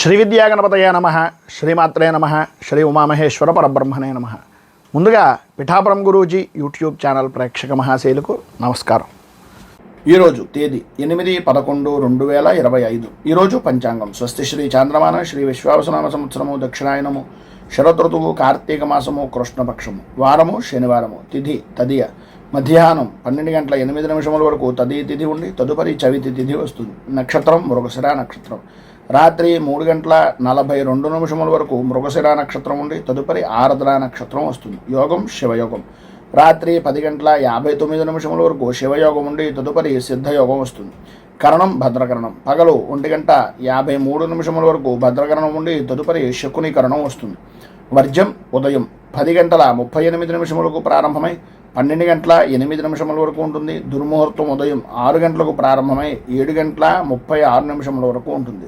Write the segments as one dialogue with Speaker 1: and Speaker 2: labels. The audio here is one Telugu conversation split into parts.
Speaker 1: శ్రీ విద్యాగణపతయ నమః, శ్రీమాత్రే నమః, శ్రీ ఉమామహేశ్వర పరబ్రహ్మణే నమః. ముందుగా పిఠాపురం గురూజీ యూట్యూబ్ ఛానల్ ప్రేక్షక మహాశైలకు నమస్కారం. ఈరోజు తేదీ 8/11/2025. ఈరోజు పంచాంగం స్వస్తి శ్రీ చాంద్రమాన శ్రీ విశ్వావసనామ సంవత్సరము దక్షిణాయనము శరదృతువు కార్తీక మాసము కృష్ణపక్షము వారము శనివారము తిథి తదియ మధ్యాహ్నం 12:08 వరకు తదియ తిథి ఉండి తదుపరి చవితి తిథి వస్తుంది. నక్షత్రం మృగశిర నక్షత్రం. రాత్రి 3:42 వరకు మృగశిర నక్షత్రం ఉండి తదుపరి ఆర్ద్ర నక్షత్రం వస్తుంది. యోగం శివయోగం. రాత్రి 10:59 వరకు శివయోగం ఉండి తదుపరి సిద్ధయోగం వస్తుంది. కరణం భద్రకరణం. పగలు 1:53 వరకు భద్రకరణం ఉండి తదుపరి శకునీకరణం వస్తుంది. వర్జ్యం ఉదయం 10:38 వరకు ప్రారంభమై 12:08 వరకు ఉంటుంది. దుర్ముహూర్తం ఉదయం 6 గంటలకు ప్రారంభమై 7:36 వరకు ఉంటుంది.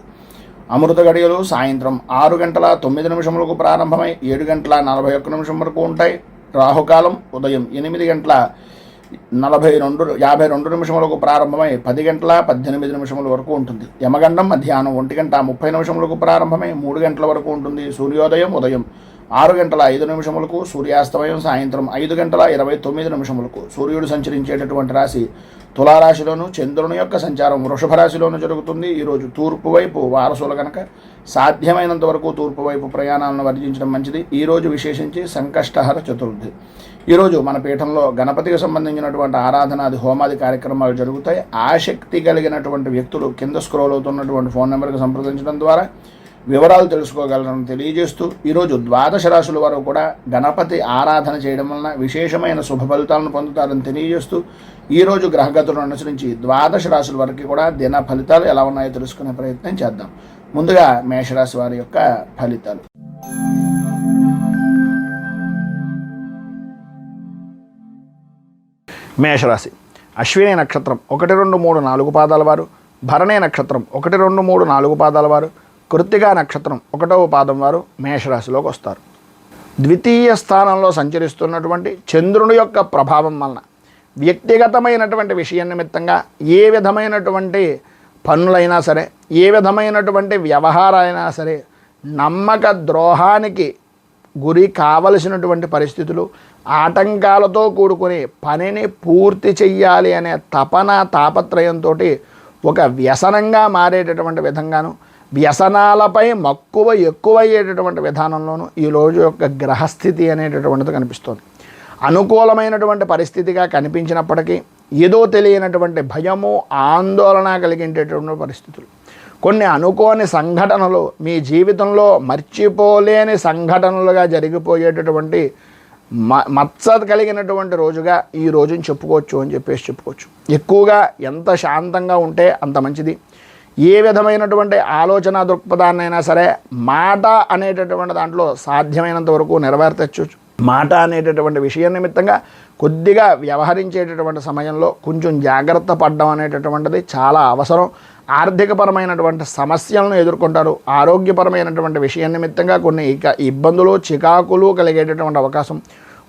Speaker 1: అమృత గడియలు సాయంత్రం 6:09 ప్రారంభమై 7:41 వరకు ఉంటాయి. రాహుకాలం ఉదయం 8:52 ప్రారంభమై 10:18 వరకు ఉంటుంది. యమగండం మధ్యాహ్నం 1:30 ప్రారంభమై 3 గంటల వరకు ఉంటుంది. సూర్యోదయం ఉదయం 6:05 సూర్యాస్తమయం సాయంత్రం 5:29 సూర్యుడు సంచరించేటటువంటి రాశి తులారాశిలోను, చంద్రుని యొక్క సంచారం వృషభ రాశిలోను జరుగుతుంది. ఈరోజు తూర్పు వైపు వారసులు కనుక సాధ్యమైనంత వరకు తూర్పు వైపు ప్రయాణాలను వర్జించడం మంచిది. ఈరోజు విశేషించి సంకష్టహర చతుర్థి. ఈరోజు మన పీఠంలో గణపతికి సంబంధించినటువంటి ఆరాధనాది హోమాది కార్యక్రమాలు జరుగుతాయి. ఆసక్తి కలిగినటువంటి వ్యక్తులు కింద స్క్రోల్ అవుతున్నటువంటి ఫోన్ నెంబర్కి సంప్రదించడం ద్వారా వివరాలు తెలుసుకోగలరని తెలియజేస్తూ, ఈరోజు ద్వాదశ రాశుల వారు కూడా గణపతి ఆరాధన చేయడం వలన విశేషమైన శుభ ఫలితాలను పొందుతారని తెలియజేస్తూ, ఈరోజు గ్రహగతులను అనుసరించి ద్వాదశ రాశుల వారికి కూడా దిన ఫలితాలు ఎలా ఉన్నాయో తెలుసుకునే ప్రయత్నం చేద్దాం. ముందుగా మేషరాశి వారి యొక్క ఫలితాలు. మేషరాశి. అశ్విని నక్షత్రం 1, 2, 3, 4 పాదాల వారు, భరణి నక్షత్రం 1, 2, 3, 4 పాదాల వారు, కృత్తికా నక్షత్రం 1వ పాదం వారు మేషరాశిలోకి వస్తారు. ద్వితీయ స్థానంలో సంచరిస్తున్నటువంటి చంద్రుని యొక్క ప్రభావం వలన వ్యక్తిగతమైనటువంటి విషయం నిమిత్తంగా ఏ విధమైనటువంటి పనులైనా సరే, ఏ విధమైనటువంటి వ్యవహారాలైనా సరే నమ్మక ద్రోహానికి గురి కావలసినటువంటి పరిస్థితులు, ఆటంకాలతో కూడుకుని పనిని పూర్తి చెయ్యాలి అనే తపన తాపత్రయంతో ఒక వ్యసనంగా మారేటటువంటి విధంగాను, వ్యసనాలపై మక్కువ ఎక్కువయ్యేటటువంటి విధానంలోనూ ఈ రోజు యొక్క గ్రహస్థితి అనేటటువంటిది కనిపిస్తుంది. అనుకూలమైనటువంటి పరిస్థితిగా కనిపించినప్పటికీ ఏదో తెలియనటువంటి భయము, ఆందోళన కలిగేటటువంటి పరిస్థితులు, కొన్ని అనుకోని సంఘటనలు మీ జీవితంలో మర్చిపోలేని సంఘటనలుగా జరిగిపోయేటటువంటి మత్స కలిగినటువంటి రోజుగా ఈ రోజుని చెప్పుకోవచ్చు అని చెప్పుకోవచ్చు. ఎక్కువగా ఎంత శాంతంగా ఉంటే అంత మంచిది. ఏ విధమైనటువంటి ఆలోచన దృక్పథాన్నైనా సరే మాట అనేటటువంటి దాంట్లో సాధ్యమైనంత వరకు నెరవేర్చచ్చు. మాట అనేటటువంటి విషయం నిమిత్తంగా కొద్దిగా వ్యవహరించేటటువంటి సమయంలో కొంచెం జాగ్రత్త పడడం అనేటటువంటిది చాలా అవసరం. ఆర్థికపరమైనటువంటి సమస్యలను ఎదుర్కొంటారు. ఆరోగ్యపరమైనటువంటి విషయం నిమిత్తంగా కొన్ని ఇబ్బందులు, చికాకులు కలిగేటటువంటి అవకాశం.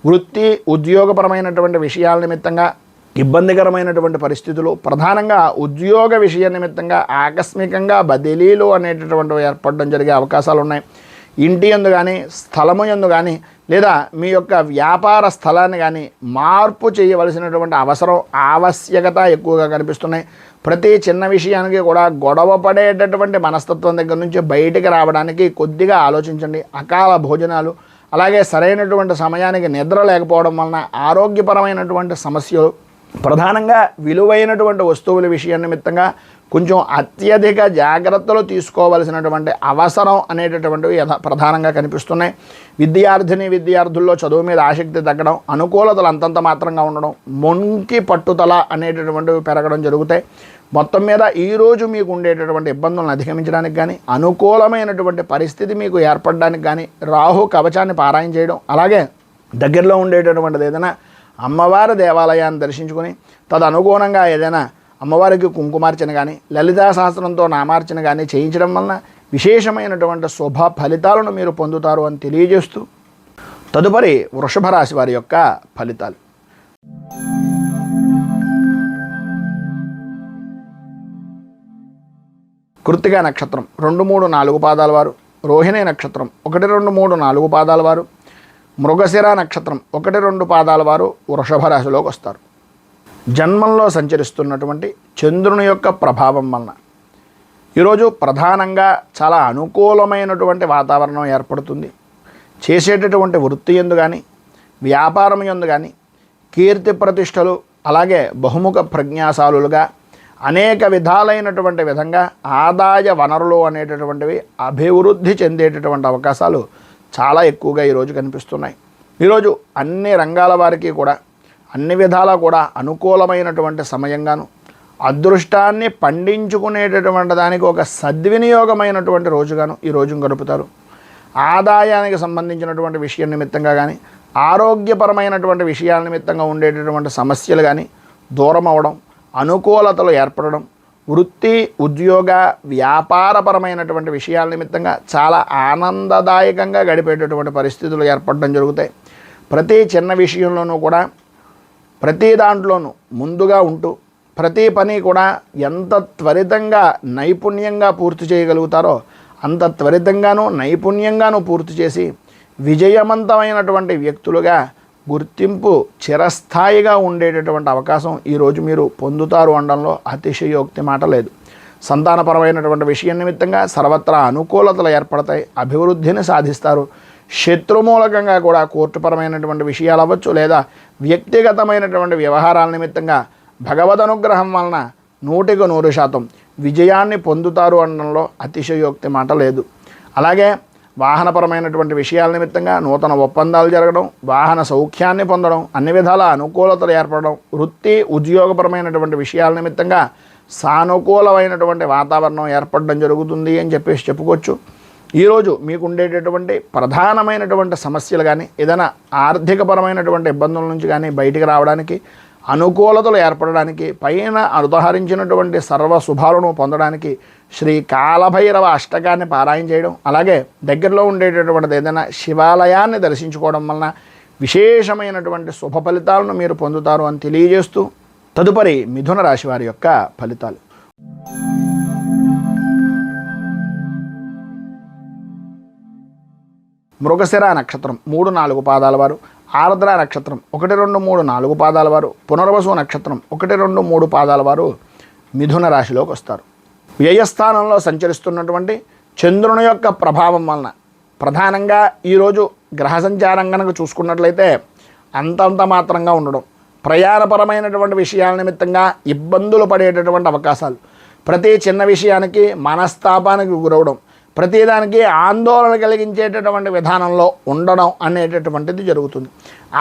Speaker 1: వృత్తి ఉద్యోగపరమైనటువంటి విషయాల నిమిత్తంగా ఇబ్బందికరమైనటువంటి పరిస్థితులు, ప్రధానంగా ఉద్యోగ విషయ నిమిత్తంగా ఆకస్మికంగా బదిలీలు అనేటటువంటివి ఏర్పడడం జరిగే అవకాశాలు ఉన్నాయి. ఇంటి యందు కానీ, స్థలము యందు కానీ, లేదా మీ యొక్క వ్యాపార స్థలాన్ని కానీ మార్పు చేయవలసినటువంటి ఆవశ్యకత ఎక్కువగా కనిపిస్తున్నాయి. ప్రతి చిన్న విషయానికి కూడా గొడవ పడేటటువంటి మనస్తత్వం దగ్గర నుంచి బయటికి రావడానికి కొద్దిగా ఆలోచించండి. అకాల భోజనాలు, అలాగే సరైనటువంటి సమయానికి నిద్ర లేకపోవడం వలన ఆరోగ్యపరమైనటువంటి సమస్యలు, ప్రధానంగా విలువైనటువంటి వస్తువుల విషయం నిమిత్తంగా కొంచెం అత్యధిక జాగ్రత్తలు తీసుకోవలసినటువంటి అవసరం అనేటటువంటివి ప్రధానంగా కనిపిస్తున్నాయి. విద్యార్థుల్లో చదువు మీద ఆసక్తి తగ్గడం, అనుకూలతలు అంతంత మాత్రంగా ఉండడం, మొంకి పట్టుదల అనేటటువంటివి పెరగడం జరుగుతాయి. మొత్తం మీద ఈరోజు మీకు ఉండేటటువంటి ఇబ్బందులను అధిగమించడానికి కానీ, అనుకూలమైనటువంటి పరిస్థితి మీకు ఏర్పడడానికి కానీ రాహు కవచాన్ని పారాయణ చేయడం, అలాగే దగ్గరలో ఉండేటటువంటిది ఏదైనా అమ్మవారి దేవాలయాన్ని దర్శించుకొని తదనుగుణంగా ఏదైనా అమ్మవారికి కుంకుమార్చన కానీ, లలితా సహస్రంతో నామార్చన కానీ చేయించడం వలన విశేషమైనటువంటి శుభ ఫలితాలను మీరు పొందుతారు అని తెలియజేస్తూ, తదుపరి వృషభ రాశి వారి యొక్క ఫలితాలు. కృత్తిక నక్షత్రం 2, 3, 4 పాదాల వారు, రోహిణి నక్షత్రం 1, 2, 3, 4 పాదాల వారు, మృగశిర నక్షత్రం 1, 2 పాదాల వారు వృషభ రాశిలోకి వస్తారు. జన్మంలో సంచరిస్తున్నటువంటి చంద్రుని యొక్క ప్రభావం వలన ఈరోజు ప్రధానంగా చాలా అనుకూలమైనటువంటి వాతావరణం ఏర్పడుతుంది. చేసేటటువంటి వృత్తి యందు కానీ, వ్యాపారం యందు కానీ కీర్తి ప్రతిష్టలు, అలాగే బహుముఖ ప్రజ్ఞాశాలులుగా అనేక విధాలైనటువంటి విధంగా ఆదాయ వనరులు అనేటటువంటివి అభివృద్ధి చెందేటటువంటి అవకాశాలు చాలా ఎక్కువగా ఈరోజు కనిపిస్తున్నాయి. ఈరోజు అన్ని రంగాల వారికి కూడా అన్ని విధాలా కూడా అనుకూలమైనటువంటి సమయంగాను, అదృష్టాన్ని పండించుకునేటటువంటి దానికి ఒక సద్వినియోగమైనటువంటి రోజుగాను ఈ రోజు గడుపుతారు. ఆదాయానికి సంబంధించినటువంటి విషయం నిమిత్తంగా కానీ, ఆరోగ్యపరమైనటువంటి విషయాల నిమిత్తంగా ఉండేటటువంటి సమస్యలు కానీ దూరం అవడం, అనుకూలతలు ఏర్పడడం, వృత్తి ఉద్యోగ వ్యాపారపరమైనటువంటి విషయాల నిమిత్తంగా చాలా ఆనందదాయకంగా గడిపేటటువంటి పరిస్థితులు ఏర్పడడం జరుగుతాయి. ప్రతి చిన్న విషయంలోనూ కూడా ప్రతి దాంట్లోనూ ముందుగా ఉంటూ ప్రతి పని కూడా ఎంత త్వరితంగా నైపుణ్యంగా పూర్తి చేయగలుగుతారో అంత త్వరితంగానూ నైపుణ్యంగానూ పూర్తి చేసి విజయవంతమైనటువంటి వ్యక్తులుగా గుర్తింపు చిరస్థాయిగా ఉండేటటువంటి అవకాశం ఈరోజు మీరు పొందుతారు అనడంలో అతిశయోక్తి మాట లేదు. సంతానపరమైనటువంటి విషయం నిమిత్తంగా సర్వత్రా అనుకూలతలు ఏర్పడతాయి, అభివృద్ధిని సాధిస్తారు. శత్రుమూలకంగా కూడా కోర్టుపరమైనటువంటి విషయాలు అవ్వచ్చు, లేదా వ్యక్తిగతమైనటువంటి వ్యవహారాల నిమిత్తంగా భగవద్ అనుగ్రహం వలన 100% విజయాన్ని పొందుతారు అనడంలో అతిశయోక్తి మాట లేదు. అలాగే వాహనపరమైనటువంటి విషయాల నిమిత్తంగా నూతన ఒప్పందాలు జరగడం, వాహన సౌఖ్యాన్ని పొందడం, అన్ని విధాల అనుకూలతలు ఏర్పడడం, వృత్తి ఉద్యోగపరమైనటువంటి విషయాల నిమిత్తంగా సానుకూలమైనటువంటి వాతావరణం ఏర్పడడం జరుగుతుంది అని చెప్పుకోవచ్చు. ఈరోజు మీకు ఉండేటటువంటి ప్రధానమైనటువంటి సమస్యలు కానీ, ఏదైనా ఆర్థికపరమైనటువంటి ఇబ్బందుల నుంచి కానీ బయటికి రావడానికి, అనుకూలతలు ఏర్పడడానికి, పైన ఉదహరించినటువంటి సర్వ శుభాలను పొందడానికి శ్రీ కాలభైరవ అష్టకాన్ని పారాయణ చేయడం, అలాగే దగ్గరలో ఉండేటటువంటిది ఏదైనా శివాలయాన్ని దర్శించుకోవడం వలన విశేషమైనటువంటి శుభ ఫలితాలను మీరు పొందుతారు అని తెలియజేస్తూ తదుపరి మిథున రాశి వారి యొక్క ఫలితాలు. మృగశిర నక్షత్రం 3, 4 పాదాల వారు, ఆర్ద్ర నక్షత్రం 1, 2, 3, 4 పాదాల వారు, పునర్వసు నక్షత్రం 1, 2, 3 పాదాల వారు మిథున రాశిలోకి వస్తారు. వ్యయస్థానంలో సంచరిస్తున్నటువంటి చంద్రుని యొక్క ప్రభావం వలన ప్రధానంగా ఈరోజు గ్రహ సంచారం కనుక చూసుకున్నట్లయితే అంతంత మాత్రంగా ఉండడం, ప్రయాణపరమైనటువంటి విషయాల నిమిత్తంగా ఇబ్బందులు పడేటటువంటి అవకాశాలు, ప్రతి చిన్న విషయానికి మనస్తాపానికి గురవడం, ప్రతిదానికి ఆందోళన కలిగించేటటువంటి విధానంలో ఉండడం అనేటటువంటిది జరుగుతుంది.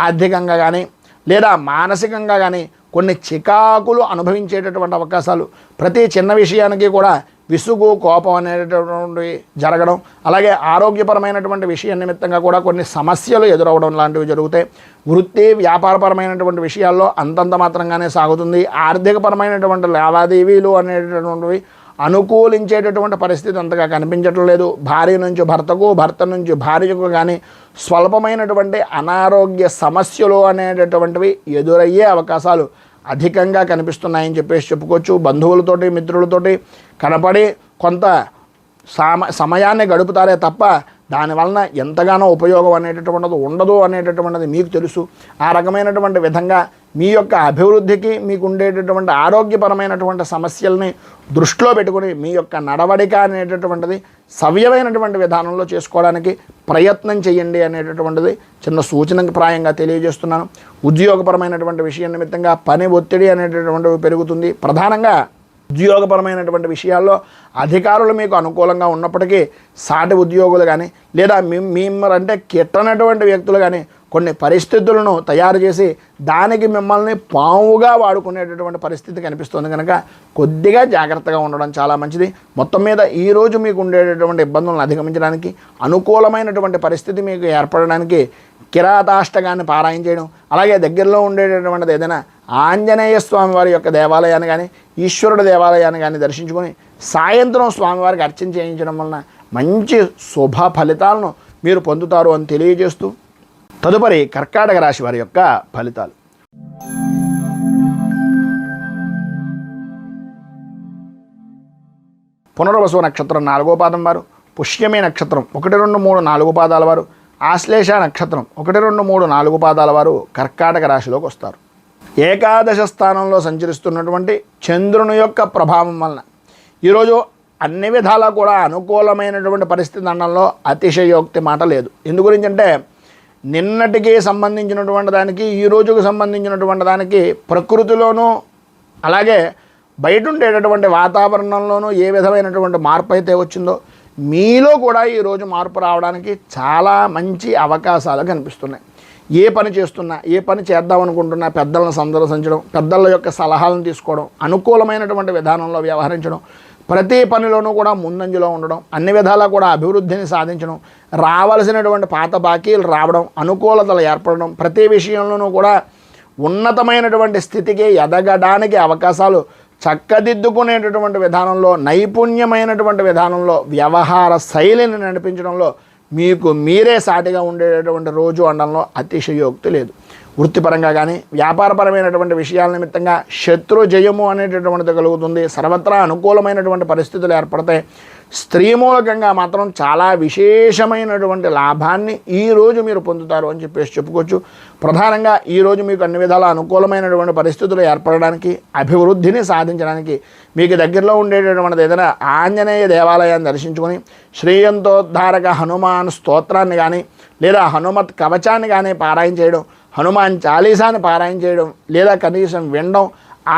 Speaker 1: ఆర్థికంగా కానీ లేదా మానసికంగా కానీ కొన్ని చికాకులు అనుభవించేటటువంటి అవకాశాలు, ప్రతి చిన్న విషయానికి కూడా విసుగు కోపం అనేటటువంటి జరగడం, అలాగే ఆరోగ్యపరమైనటువంటి విషయం నిమిత్తంగా కూడా కొన్ని సమస్యలు ఎదురవడం లాంటివి జరుగుతాయి. వృత్తి వ్యాపారపరమైనటువంటి విషయాల్లో అంతంత మాత్రంగానే సాగుతుంది. ఆర్థికపరమైనటువంటి లావాదేవీలు అనేటటువంటివి అనుకూలించేటటువంటి పరిస్థితి అంతగా కనిపించటం లేదు. భార్య నుంచి భర్తకు, భర్త నుంచి భార్యకు కానీ స్వల్పమైనటువంటి అనారోగ్య సమస్యలు అనేటటువంటివి ఎదురయ్యే అవకాశాలు అధికంగా కనిపిస్తున్నాయని చెప్పుకోవచ్చు. బంధువులతోటి మిత్రులతోటి కనపడి కొంత సమయాన్ని గడుపుతారే తప్ప దానివలన ఎంతగానో ఉపయోగం అనేటటువంటిది ఉండదు అనేటటువంటిది మీకు తెలుసు. ఆ రకమైనటువంటి విధంగా మీ యొక్క అభివృద్ధికి, మీకు ఉండేటటువంటి ఆరోగ్యపరమైనటువంటి సమస్యల్ని దృష్టిలో పెట్టుకుని మీ యొక్క నడవడిక అనేటటువంటిది సవ్యమైనటువంటి విధానంలో చేసుకోవడానికి ప్రయత్నం చేయండి అనేటటువంటిది చిన్న సూచనకు ప్రాయంగా తెలియజేస్తున్నాను. ఉద్యోగపరమైనటువంటి విషయం నిమిత్తంగా పని ఒత్తిడి అనేటటువంటివి పెరుగుతుంది. ప్రధానంగా ఉద్యోగపరమైనటువంటి విషయాల్లో అధికారులు మీకు అనుకూలంగా ఉన్నప్పటికీ సాటి ఉద్యోగులు కానీ లేదా మిమ్మల్ని కిట్టనటువంటి వ్యక్తులు కానీ కొన్ని పరిస్థితులను తయారు చేసి దానికి మిమ్మల్ని పావుగా వాడుకునేటటువంటి పరిస్థితి కనిపిస్తుంది. కనుక కొద్దిగా జాగ్రత్తగా ఉండడం చాలా మంచిది. మొత్తం మీద ఈరోజు మీకు ఉండేటటువంటి ఇబ్బందులను అధిగమించడానికి, అనుకూలమైనటువంటి పరిస్థితి మీకు ఏర్పడడానికి కిరాతాష్టకాన్ని పారాయణ చేయడం, అలాగే దగ్గరలో ఉండేటటువంటిది ఏదైనా ఆంజనేయ స్వామి వారి యొక్క దేవాలయాన్ని కానీ ఈశ్వరుడు దేవాలయాన్ని కానీ దర్శించుకొని సాయంత్రం స్వామివారికి అర్చన చేయించడం వలన మంచి శుభ ఫలితాలను మీరు పొందుతారు అని తెలియజేస్తూ తదుపరి కర్కాటక రాశి వారి యొక్క ఫలితాలు. పునర్వసు నక్షత్రం 4వ పాదం వారు, పుష్యమి నక్షత్రం 1, 2, 3, 4 పాదాల వారు, ఆశ్లేష నక్షత్రం 1, 2, 3, 4 పాదాల వారు కర్కాటక రాశిలోకి వస్తారు. ఏకాదశ స్థానంలో సంచరిస్తున్నటువంటి చంద్రుని యొక్క ప్రభావం వలన ఈరోజు అన్ని విధాలా కూడా అనుకూలమైనటువంటి పరిస్థితి అనడంలో అతిశయోక్తి మాట లేదు. ఎందు గురించి అంటే నిన్నటికి సంబంధించినటువంటి దానికి ఈ రోజుకు సంబంధించినటువంటి దానికి ప్రకృతిలోనూ అలాగే బయట ఉండేటటువంటి వాతావరణంలోనూ ఏ విధమైనటువంటి మార్పు అయితే వచ్చిందో మీలో కూడా ఈరోజు మార్పు రావడానికి చాలా మంచి అవకాశాలు కనిపిస్తున్నాయి. ఏ పని చేస్తున్నా, ఏ పని చేద్దాం అనుకుంటున్నా పెద్దలను సందర్శించడం, పెద్దల యొక్క సలహాలను తీసుకోవడం, అనుకూలమైనటువంటి విధానంలో వ్యవహరించడం, ప్రతి పనిలోనూ కూడా ముందంజలో ఉండడం, అన్ని విధాలా కూడా అభివృద్ధిని సాధించడం, రావాల్సినటువంటి పాత బాకీలు రావడం, అనుకూలతలు ఏర్పడడం, ప్రతి విషయంలోనూ కూడా ఉన్నతమైనటువంటి స్థితికి ఎదగడానికి అవకాశాలు చక్కదిద్దుకునేటటువంటి విధానంలో, నైపుణ్యమైనటువంటి విధానంలో, వ్యవహార శైలిని నడిపించడంలో మీకు మీరే సాటిగా ఉండేటటువంటి రోజు అనడంలో అతిశయోక్తి లేదు. వృత్తిపరంగా కానీ వ్యాపారపరమైనటువంటి విషయాల నిమిత్తంగా శత్రు జయము అనేటటువంటిది కలుగుతుంది. సర్వత్రా అనుకూలమైనటువంటి పరిస్థితులు ఏర్పడతాయి. స్త్రీ మూలకంగా మాత్రం చాలా విశేషమైనటువంటి లాభాన్ని ఈరోజు మీరు పొందుతారు అని చెప్పేసి చెప్పుకోవచ్చు. ప్రధానంగా ఈరోజు మీకు అన్ని విధాల అనుకూలమైనటువంటి పరిస్థితులు ఏర్పడడానికి, అభివృద్ధిని సాధించడానికి మీకు దగ్గరలో ఉండేటటువంటిది ఏదైనా ఆంజనేయ దేవాలయాన్ని దర్శించుకొని శ్రీయంతోద్ధారక హనుమాన్ స్తోత్రాన్ని కానీ లేదా హనుమత్ కవచాన్ని కానీ పారాయణ చేయడం, హనుమాన్ చాలీసాని పారాయణ చేయడం లేదా కనీసం వినడం,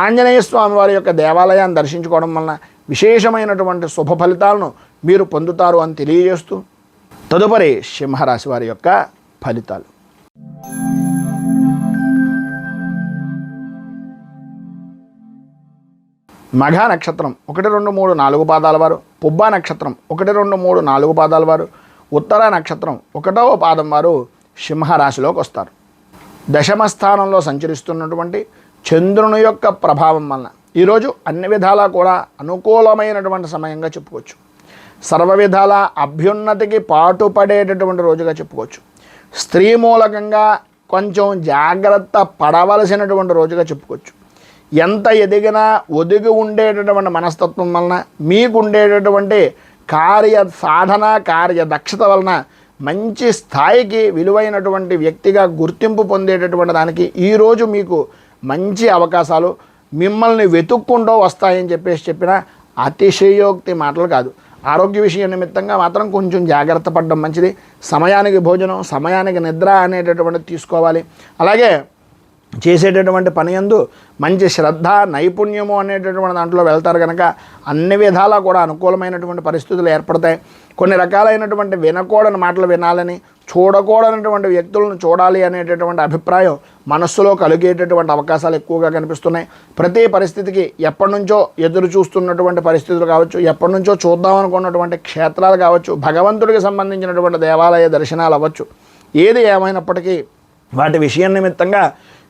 Speaker 1: ఆంజనేయ స్వామి వారి యొక్క దేవాలయాన్ని దర్శించుకోవడం వలన విశేషమైనటువంటి శుభ ఫలితాలను మీరు పొందుతారు అని తెలియజేస్తూ తదుపరి సింహరాశి వారి యొక్క ఫలితాలు. మఘ నక్షత్రం 1, 2, 3, 4 పాదాల వారు, పుబ్బ నక్షత్రం 1, 2, 3, 4 పాదాల వారు, ఉత్తర నక్షత్రం 1వ పాదం వారు సింహరాశిలోకి వస్తారు. దశమ స్థానంలో సంచరిస్తున్నటువంటి చంద్రుని యొక్క ప్రభావం వలన ఈరోజు అన్ని విధాలా కూడా అనుకూలమైనటువంటి సమయంగా చెప్పుకోవచ్చు. సర్వ విధాల అభ్యున్నతికి పాటుపడేటటువంటి రోజుగా చెప్పుకోవచ్చు. స్త్రీ మూలకంగా కొంచెం జాగ్రత్త పడవలసినటువంటి రోజుగా చెప్పుకోవచ్చు. ఎంత ఎదిగినా ఒదిగి ఉండేటటువంటి మనస్తత్వం వలన మీకు ఉండేటటువంటి కార్య సాధన, కార్య దక్షత వలన మంచి స్థాయికి విలువైనటువంటి వ్యక్తిగా గుర్తింపు పొందేటటువంటి దానికి ఈరోజు మీకు మంచి అవకాశాలు మిమ్మల్ని వెతుక్కుంటూ వస్తాయని చెప్పిన అతిశయోక్తి మాటలు కాదు. ఆరోగ్య విషయం నిమిత్తంగా మాత్రం కొంచెం జాగ్రత్త పడడం మంచిది. సమయానికి భోజనం, సమయానికి నిద్ర అనేటటువంటిది తీసుకోవాలి. అలాగే చేసేటటువంటి పని యందు మంచి శ్రద్ధ, నైపుణ్యము అనేటటువంటి దాంట్లో వెళ్తారు కనుక అన్ని విధాలా కూడా అనుకూలమైనటువంటి పరిస్థితులు ఏర్పడతాయి. కొన్ని రకాలైనటువంటి వినకూడని మాటలు వినాలని, చూడకూడనటువంటి వ్యక్తులను చూడాలి అనేటటువంటి అభిప్రాయం మనస్సులో కలిగేటటువంటి అవకాశాలు ఎక్కువగా కనిపిస్తున్నాయి. ప్రతి పరిస్థితికి ఎప్పటి నుంచో ఎదురు చూస్తున్నటువంటి పరిస్థితులు కావచ్చు, ఎప్పటి నుంచో చూద్దాం అనుకున్నటువంటి క్షేత్రాలు కావచ్చు, భగవంతుడికి సంబంధించినటువంటి దేవాలయ దర్శనాలు అవ్వచ్చు, ఏది ఏమైనప్పటికీ వాటి విషయం నిమిత్తంగా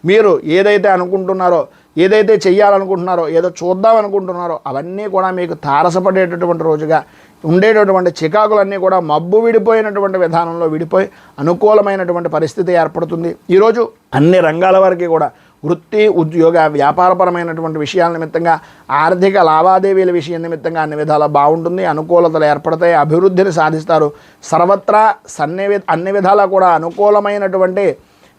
Speaker 1: మీరు ఏదైతే అనుకుంటున్నారో, ఏదైతే చెయ్యాలనుకుంటున్నారో, ఏదో చూద్దాం అనుకుంటున్నారో అవన్నీ కూడా మీకు తారసపడేటటువంటి రోజుగా ఉండేటటువంటి చికాకులన్నీ కూడా మబ్బు విడిపోయినటువంటి విధానంలో విడిపోయి అనుకూలమైనటువంటి పరిస్థితి ఏర్పడుతుంది. ఈరోజు అన్ని రంగాల వారికి కూడా వృత్తి, ఉద్యోగ, వ్యాపారపరమైనటువంటి విషయాల నిమిత్తంగా, ఆర్థిక లావాదేవీల విషయం నిమిత్తంగా అన్ని విధాలా బాగుంటుంది. అనుకూలతలు ఏర్పడతాయి, అభివృద్ధిని సాధిస్తారు. సర్వత్రా అన్ని విధాలా కూడా అనుకూలమైనటువంటి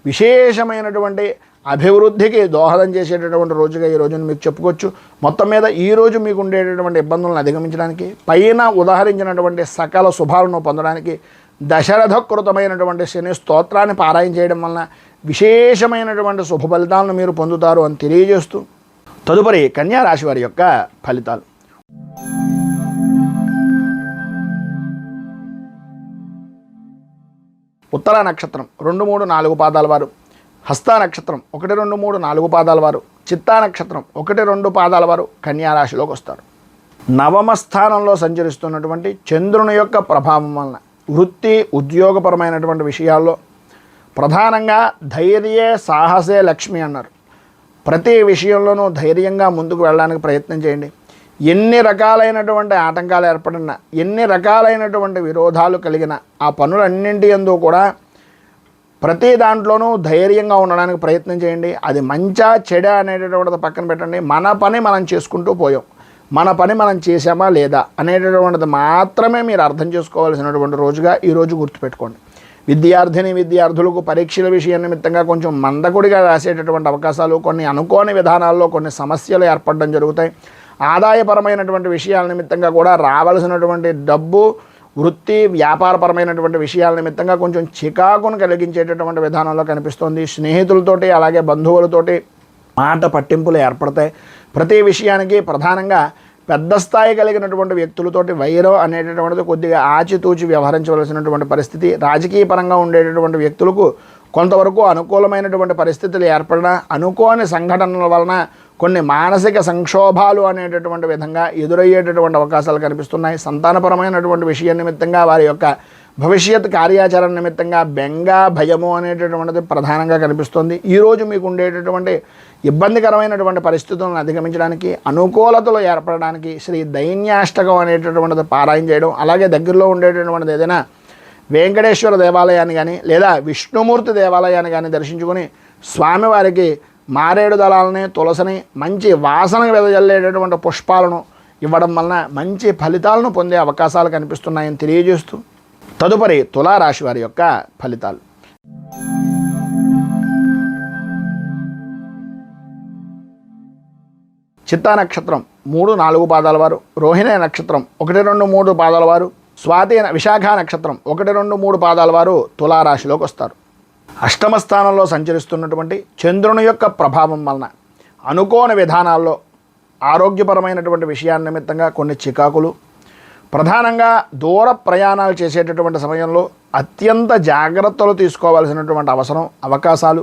Speaker 1: విశేషమైనటువంటి అభివృద్ధికి దోహదం చేసేటటువంటి రోజుగా ఈ రోజును మీకు చెప్పుకోవచ్చు. మొత్తం మీద ఈరోజు మీకు ఉండేటటువంటి ఇబ్బందులను అధిగమించడానికి, పైన ఉదాహరించినటువంటి సకల శుభాలను పొందడానికి దశరథకృతమైనటువంటి శని స్తోత్రాన్ని పారాయణ చేయడం వలన విశేషమైనటువంటి శుభ ఫలితాలను మీరు పొందుతారు అని తెలియజేస్తూ తదుపరి కన్యా రాశి వారి యొక్క ఫలితాలు. ఉత్తర నక్షత్రం 2, 3, 4 పాదాల వారు, హస్త నక్షత్రం 1, 2, 3, 4 పాదాల వారు, చిత్తా నక్షత్రం 1, 2 పాదాల వారు కన్యా రాశిలోకి వస్తారు. నవమ స్థానంలో సంచరిస్తున్నటువంటి చంద్రుని యొక్క ప్రభావం వలన వృత్తి, ఉద్యోగపరమైనటువంటి విషయాల్లో ప్రధానంగా ధైర్యే సాహసే లక్ష్మి అన్నారు. ప్రతి విషయంలోనూ ధైర్యంగా ముందుకు వెళ్ళడానికి ప్రయత్నం చేయండి. ఎన్ని రకాలైనటువంటి ఆటంకాలు ఏర్పడినా, ఎన్ని రకాలైనటువంటి విరోధాలు కలిగిన ఆ పనులన్నింటి యందు కూడా ప్రతి దాంట్లోనూ ధైర్యంగా ఉండడానికి ప్రయత్నం చేయండి. అది మంచా చెడా అనేటటువంటిది పక్కన పెట్టండి. మన పని మనం చేసుకుంటూ పోయాం. మన పని మనం చేసామా లేదా అనేటటువంటిది మాత్రమే మీరు అర్థం చేసుకోవాల్సినటువంటి రోజుగా ఈరోజు గుర్తుపెట్టుకోండి. విద్యార్థులకు పరీక్షల విషయం నిమిత్తంగా కొంచెం మందకొడిగా రాసేటటువంటి అవకాశాలు, కొన్ని అనుకోని విధానాల్లో కొన్ని సమస్యలు ఏర్పడడం జరుగుతాయి. ఆదాయపరమైనటువంటి విషయాల నిమిత్తంగా కూడా రావాల్సినటువంటి డబ్బు, వృత్తి, వ్యాపారపరమైనటువంటి విషయాల నిమిత్తంగా కొంచెం చికాకును కలిగించేటటువంటి విధానంలో కనిపిస్తుంది. స్నేహితులతోటి అలాగే బంధువులతోటి మాట పట్టింపులు ఏర్పడతాయి. ప్రతి విషయానికి ప్రధానంగా పెద్ద స్థాయి కలిగినటువంటి వ్యక్తులతోటి వైరం అనేటటువంటిది కొద్దిగా ఆచితూచి వ్యవహరించవలసినటువంటి పరిస్థితి. రాజకీయ పరంగా ఉండేటటువంటి వ్యక్తులకు కొంతవరకు అనుకూలమైనటువంటి పరిస్థితులు ఏర్పడిన అనుకోని సంఘటనల వలన కొన్ని మానసిక సంక్షోభాలు అనేటటువంటి విధంగా ఎదురయ్యేటటువంటి అవకాశాలు కనిపిస్తున్నాయి. సంతానపరమైనటువంటి విషయం నిమిత్తంగా వారి యొక్క భవిష్యత్ కార్యాచరణ నిమిత్తంగా బెంగ, భయము అనేటటువంటిది ప్రధానంగా కనిపిస్తుంది. ఈరోజు మీకు ఉండేటటువంటి ఇబ్బందికరమైనటువంటి పరిస్థితులను అధిగమించడానికి, అనుకూలతలు ఏర్పడడానికి శ్రీ దైన్యాష్టకం అనేటటువంటిది పారాయణ చేయడం, అలాగే దగ్గరలో ఉండేటటువంటిది ఏదైనా వెంకటేశ్వర దేవాలయాన్ని కానీ లేదా విష్ణుమూర్తి దేవాలయాన్ని కానీ దర్శించుకొని స్వామివారికి మారేడు దళాలని, తులసిని, మంచి వాసన వెదజల్లేటటువంటి పుష్పాలను ఇవ్వడం వలన మంచి ఫలితాలను పొందే అవకాశాలు కనిపిస్తున్నాయని తెలియజేస్తూ తదుపరి తులారాశి వారి యొక్క ఫలితాలు. చిత్తా నక్షత్రం 3, 4 పాదాల వారు, రోహిణి నక్షత్రం 1, 2, 3 పాదాల వారు, స్వాతి విశాఖ నక్షత్రం 1, 2, 3 పాదాల వారు తులారాశిలోకి వస్తారు. అష్టమ స్థానంలో సంచరిస్తున్నటువంటి చంద్రుని యొక్క ప్రభావం వలన అనుకోని విధానాల్లో ఆరోగ్యపరమైనటువంటి విషయాల నిమిత్తంగా కొన్ని చికాకులు, ప్రధానంగా దూర ప్రయాణాలు చేసేటటువంటి సమయంలో అత్యంత జాగ్రత్తలు తీసుకోవాల్సినటువంటి అవకాశాలు,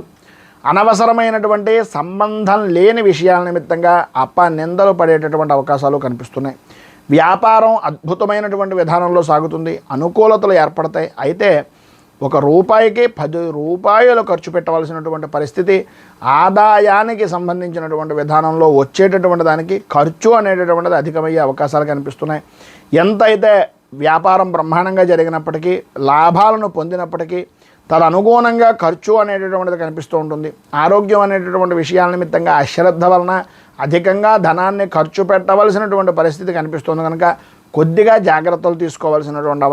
Speaker 1: అనవసరమైనటువంటి సంబంధం లేని విషయాల నిమిత్తంగా నిందలు పడేటటువంటి అవకాశాలు కనిపిస్తున్నాయి. వ్యాపారం అద్భుతమైనటువంటి విధానంలో సాగుతుంది, అనుకూలతలు ఏర్పడతాయి. అయితే ₹1కి 10 రూపాయలు ఖర్చు పెట్టవలసినటువంటి పరిస్థితి, ఆదాయానికి సంబంధించినటువంటి విధానంలో వచ్చేటటువంటి దానికి ఖర్చు అనేటటువంటిది అధికమయ్యే అవకాశాలు కనిపిస్తున్నాయి. ఎంతైతే వ్యాపారం బ్రహ్మాండంగా జరిగినప్పటికీ, లాభాలను పొందినప్పటికీ తదనుగుణంగా ఖర్చు అనేటటువంటిది కనిపిస్తూ ఉంటుంది. ఆరోగ్యం అనేటటువంటి విషయాల నిమిత్తంగా అశ్రద్ధ వలన అధికంగా ధనాన్ని ఖర్చు పెట్టవలసినటువంటి పరిస్థితి కనిపిస్తుంది. కనుక కొద్దిగా జాగ్రత్తలు తీసుకోవాల్సినటువంటి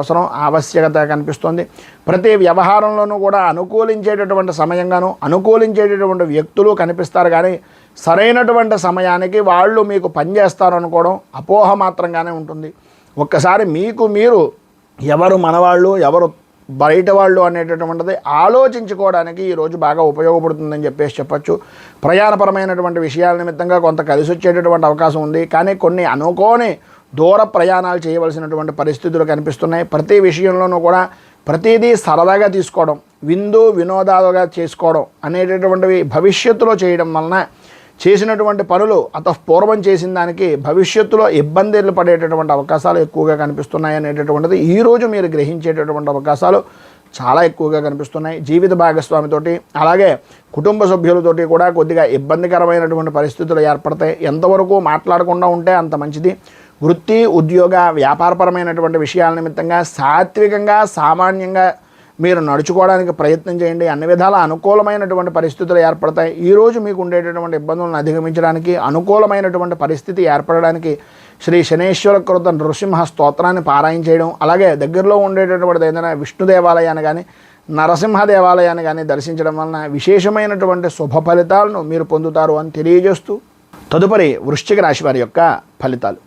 Speaker 1: ఆవశ్యకత కనిపిస్తుంది. ప్రతి వ్యవహారంలోనూ కూడా అనుకూలించేటటువంటి సమయంగాను అనుకూలించేటటువంటి వ్యక్తులు కనిపిస్తారు, కానీ సరైనటువంటి సమయానికి వాళ్ళు మీకు పనిచేస్తారు అనుకోవడం అపోహ మాత్రంగానే ఉంటుంది. ఒక్కసారి మీకు మీరు ఎవరు మనవాళ్ళు ఎవరు బయట వాళ్ళు అనేటటువంటిది ఆలోచించుకోవడానికి ఈరోజు బాగా ఉపయోగపడుతుందని చెప్పచ్చు. ప్రయాణపరమైనటువంటి విషయాల నిమిత్తంగా కొంత కలిసి వచ్చేటటువంటి అవకాశం ఉంది, కానీ కొన్ని అనుకోని దూర ప్రయాణాలు చేయవలసినటువంటి పరిస్థితులు కనిపిస్తున్నాయి. ప్రతి విషయంలోనూ కూడా ప్రతిదీ సరదాగా తీసుకోవడం, వినోదాలుగా చేసుకోవడం అనేటటువంటివి భవిష్యత్తులో చేయడం వలన చేసినటువంటి పనులు పూర్వం చేసిన దానికి భవిష్యత్తులో ఇబ్బందులు పడేటటువంటి అవకాశాలు ఎక్కువగా కనిపిస్తున్నాయి అనేటటువంటిది ఈరోజు మీరు గ్రహించేటటువంటి అవకాశాలు చాలా ఎక్కువగా కనిపిస్తున్నాయి. జీవిత భాగస్వామితోటి అలాగే కుటుంబ సభ్యులతోటి కూడా కొద్దిగా ఇబ్బందికరమైనటువంటి పరిస్థితులు ఏర్పడతాయి. ఎంతవరకు మాట్లాడకుండా ఉంటే అంత మంచిది. వృత్తి, ఉద్యోగ, వ్యాపారపరమైనటువంటి విషయాల నిమిత్తంగా సాత్వికంగా సామాన్యంగా మీరు నడుచుకోవడానికి ప్రయత్నం చేయండి. అన్ని విధాల అనుకూలమైనటువంటి పరిస్థితులు ఏర్పడతాయి. ఈరోజు మీకు ఉండేటటువంటి ఇబ్బందులను అధిగమించడానికి, అనుకూలమైనటువంటి పరిస్థితి ఏర్పడడానికి శ్రీ శనేశ్వర కృత నృసింహ స్తోత్రాన్ని పారాయణ చేయడం, అలాగే దగ్గరలో ఉండేటటువంటి ఏదైనా విష్ణు దేవాలయాన్ని కానీ నరసింహ దేవాలయాన్ని కానీ దర్శించడం వలన విశేషమైనటువంటి శుభ ఫలితాలను మీరు పొందుతారు అని తెలియజేస్తూ తదుపరి వృశ్చిక రాశి వారి యొక్క ఫలితాలు.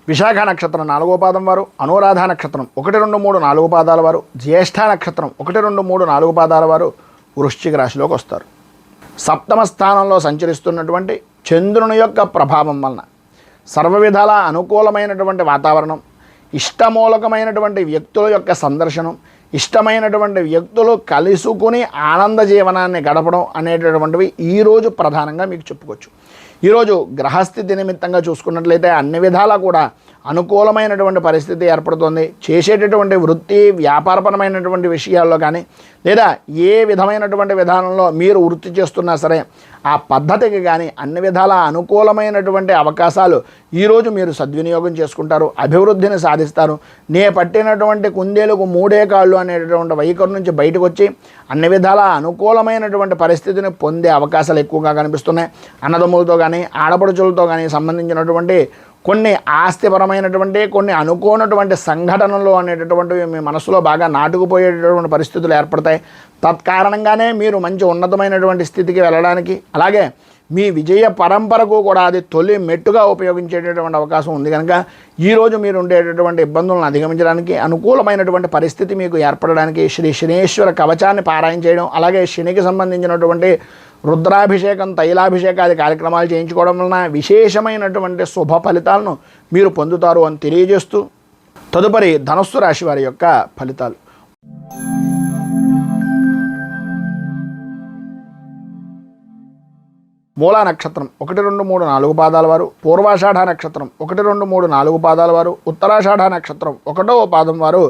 Speaker 1: విశాఖ నక్షత్రం 4వ పాదం వారు, అనురాధ నక్షత్రం 1, 2, 3, 4 పాదాల వారు, జ్యేష్ఠ నక్షత్రం 1, 2, 3, 4 పాదాల వారు వృశ్చిక రాశిలోకి వస్తారు. సప్తమ స్థానంలో సంచరిస్తున్నటువంటి చంద్రుని యొక్క ప్రభావం వలన సర్వ విధాల అనుకూలమైనటువంటి వాతావరణం, ఇష్టమూలకమైనటువంటి వ్యక్తుల యొక్క సందర్శనం, ఇష్టమైనటువంటి వ్యక్తులు కలుసుకుని ఆనంద జీవనాన్ని గడపడం అనేటటువంటివి ఈరోజు ప్రధానంగా మీకు చెప్పుకోవచ్చు. ఈరోజు గ్రహస్థితి నిమిత్తంగా చూసుకున్నట్లయితే అన్ని విధాలా కూడా అనుకూలమైనటువంటి పరిస్థితి ఏర్పడుతుంది. చేసేటటువంటి వృత్తి, వ్యాపారపరమైనటువంటి విషయాల్లో కానీ లేదా ఏ విధమైనటువంటి విధానంలో మీరు వృత్తి చేస్తున్నా సరే ఆ పద్ధతికి కానీ అన్ని విధాల అనుకూలమైనటువంటి అవకాశాలు ఈరోజు మీరు సద్వినియోగం చేసుకుంటారు, అభివృద్ధిని సాధిస్తారు. నే పట్టినటువంటి కుందేలకు మూడే కాళ్ళు అనేటటువంటి వైఖరి నుంచి బయటకు వచ్చి అన్ని విధాల అనుకూలమైనటువంటి పరిస్థితిని పొందే అవకాశాలు ఎక్కువగా కనిపిస్తున్నాయి. అన్నదమ్ములతో కానీ ఆడపడుచులతో కానీ సంబంధించినటువంటి కొన్ని ఆస్తిపరమైనటువంటి కొన్ని అనుకోనటువంటి సంఘటనలు అనేటటువంటివి మీ మనసులో బాగా నాటుకుపోయేటటువంటి పరిస్థితులు ఏర్పడతాయి. తత్కారణంగానే మీరు మంచి ఉన్నతమైనటువంటి స్థితికి వెళ్ళడానికి, అలాగే మీ విజయ పరంపరకు కూడా అది తొలి మెట్టుగా ఉపయోగించేటటువంటి అవకాశం ఉంది. కనుక ఈరోజు మీరు ఉండేటటువంటి ఇబ్బందులను అధిగమించడానికి, అనుకూలమైనటువంటి పరిస్థితి మీకు ఏర్పడడానికి శ్రీ శనేశ్వర కవచాన్ని పారాయణ చేయడం, అలాగే శనికి సంబంధించినటువంటి రుద్రాభిషేకం, తైలాభిషేకాది కార్యక్రమాలు చేయించుకోవడం వలన విశేషమైనటువంటి శుభ ఫలితాలను మీరు పొందుతారు అని తెలియజేస్తూ, తదుపరి ధనుస్సు రాశి వారి యొక్క ఫలితాలు. మూలా నక్షత్రం 1, 2, 3, 4 పాదాల వారు, పూర్వాషాఢ నక్షత్రం 1, 2, 3, 4 పాదాల వారు, ఉత్తరాషాఢ నక్షత్రం 1వ పాదం వారు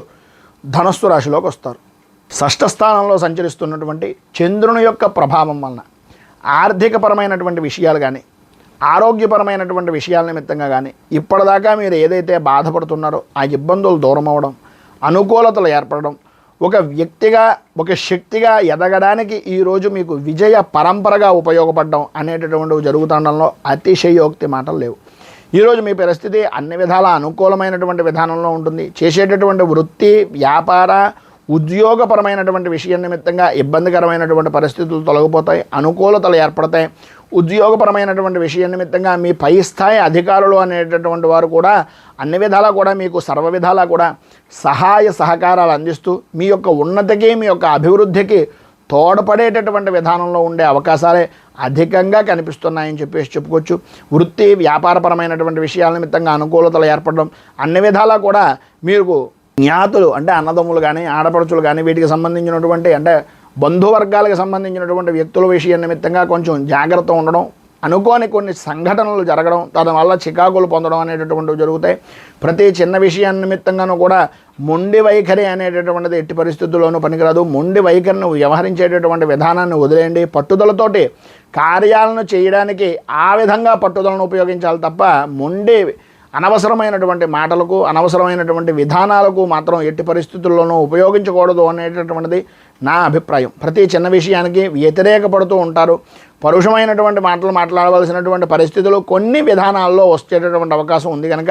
Speaker 1: ధనస్సు రాశిలోకి వస్తారు. షష్ఠ స్థానంలో సంచరిస్తున్నటువంటి చంద్రుని యొక్క ప్రభావం వలన ఆర్థికపరమైనటువంటి విషయాలు కానీ, ఆరోగ్యపరమైనటువంటి విషయాల నిమిత్తంగా కానీ ఇప్పటిదాకా మీరు ఏదైతే బాధపడుతున్నారో ఆ ఇబ్బందులు దూరం అవ్వడం, అనుకూలతలు ఏర్పడడం, ఒక వ్యక్తిగా ఒక శక్తిగా ఎదగడానికి ఈరోజు మీకు విజయ పరంపరగా ఉపయోగపడడం అనేటటువంటివి జరుగుతుండడంలో అతిశయోక్తి మాటలు లేవు. ఈరోజు మీ పరిస్థితి అన్ని విధాల అనుకూలమైనటువంటి విధానంలో ఉంటుంది. చేసేటటువంటి వృత్తి, వ్యాపార, ఉద్యోగపరమైనటువంటి విషయం నిమిత్తంగా ఇబ్బందికరమైనటువంటి పరిస్థితులు తొలగిపోతాయి, అనుకూలతలు ఏర్పడతాయి. ఉద్యోగపరమైనటువంటి విషయం నిమిత్తంగా మీ పై స్థాయి అధికారులు అనేటటువంటి వారు కూడా అన్ని విధాలా కూడా మీకు సర్వ విధాలా కూడా సహాయ సహకారాలు అందిస్తూ మీ యొక్క ఉన్నతికి, మీ యొక్క అభివృద్ధికి తోడ్పడేటటువంటి విధానంలో ఉండే అవకాశాలే అధికంగా కనిపిస్తున్నాయని చెప్పుకోవచ్చు. వృత్తి, వ్యాపారపరమైనటువంటి విషయాల నిమిత్తంగా అనుకూలతలు ఏర్పడడం, అన్ని విధాలా కూడా మీకు జ్ఞాతులు అంటే అన్నదమ్ములు కానీ ఆడపడుచులు కానీ వీటికి సంబంధించినటువంటి అంటే బంధువర్గాలకు సంబంధించినటువంటి వ్యక్తుల విషయం నిమిత్తంగా కొంచెం జాగ్రత్త ఉండడం, అనుకోని కొన్ని సంఘటనలు జరగడం, దానివల్ల చికాకులు పొందడం అనేటటువంటివి జరుగుతాయి. ప్రతి చిన్న విషయాన్ని నిమిత్తంగానూ కూడా మొండి వైఖరి అనేటటువంటిది ఎట్టి పరిస్థితుల్లోనూ పనికిరాదు. మొండి వైఖరిని వ్యవహరించేటటువంటి విధానాన్ని వదిలేయండి. పట్టుదలతోటి కార్యాలను చేయడానికి ఆ విధంగా పట్టుదలను ఉపయోగించాలి తప్ప మొండి అనవసరమైనటువంటి మాటలకు, అనవసరమైనటువంటి విధానాలకు మాత్రం ఎట్టి పరిస్థితుల్లోనూ ఉపయోగించకూడదు అనేటటువంటిది నా అభిప్రాయం. ప్రతి చిన్న విషయానికి వ్యతిరేకపడుతూ ఉంటారు. పరుషమైనటువంటి మాటలు మాట్లాడవలసినటువంటి పరిస్థితులు కొన్ని విధానాల్లో వచ్చేటటువంటి అవకాశం ఉంది. కనుక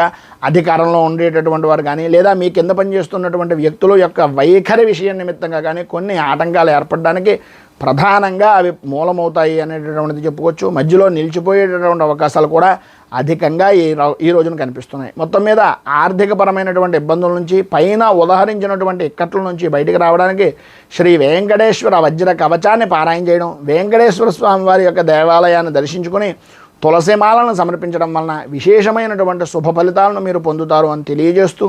Speaker 1: అధికారంలో ఉండేటటువంటి వారు కానీ, లేదా మీ కింద పనిచేస్తున్నటువంటి వ్యక్తుల యొక్క వైఖరి విషయం నిమిత్తంగా కానీ కొన్ని ఆటంకాలు ఏర్పడడానికి ప్రధానంగా అవి మూలమవుతాయి అనేటటువంటిది చెప్పుకోవచ్చు. మధ్యలో నిలిచిపోయేటటువంటి అవకాశాలు కూడా అధికంగా ఈ రోజున కనిపిస్తున్నాయి. మొత్తం మీద ఆర్థికపరమైనటువంటి ఇబ్బందుల నుంచి, పైన ఉదహరించినటువంటి ఇక్కట్ల నుంచి బయటికి రావడానికి శ్రీ వెంకటేశ్వర వజ్ర కవచాన్ని పారాయణ చేయడం, వెంకటేశ్వర స్వామి వారి యొక్క దేవాలయాన్ని దర్శించుకొని తులసిమాలను సమర్పించడం వలన విశేషమైనటువంటి శుభ ఫలితాలను మీరు పొందుతారు అని తెలియజేస్తూ,